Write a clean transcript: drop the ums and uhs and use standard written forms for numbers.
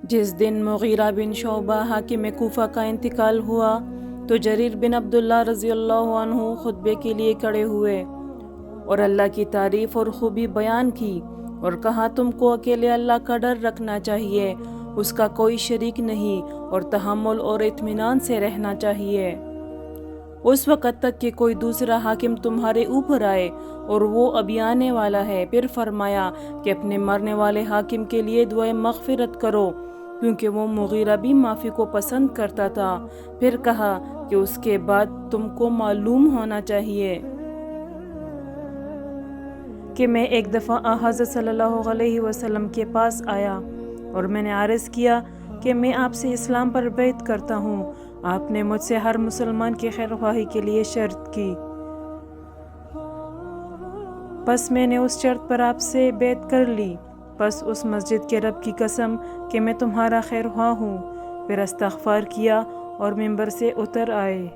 جس دن مغیرہ بن شعبہ حاکم کوفہ کا انتقال ہوا تو جریر بن عبداللہ رضی اللہ عنہ خطبے کے لیے کھڑے ہوئے اور اللہ کی تعریف اور خوبی بیان کی اور کہا، تم کو اکیلے اللہ کا ڈر رکھنا چاہیے، اس کا کوئی شریک نہیں، اور تحمل اور اطمینان سے رہنا چاہیے اس وقت تک کہ کوئی دوسرا حاکم تمہارے اوپر آئے، اور وہ ابھی آنے والا ہے۔ پھر فرمایا کہ اپنے مرنے والے حاکم کے لیے دعائے مغفرت کرو، کیونکہ وہ مغیرہ بھی معافی کو پسند کرتا تھا۔ پھر کہا کہ اس کے بعد تم کو معلوم ہونا چاہیے کہ میں ایک دفعہ حضرت صلی اللہ علیہ وسلم کے پاس آیا اور میں نے عرض کیا کہ میں آپ سے اسلام پر بیعت کرتا ہوں۔ آپ نے مجھ سے ہر مسلمان کی خیر خواہی کے لیے شرط کی، پس میں نے اس شرط پر آپ سے بیعت کر لی۔ پس اس مسجد کے رب کی قسم کہ میں تمہارا خیر خواہ ہوں۔ پھر استغفار کیا اور ممبر سے اتر آئے۔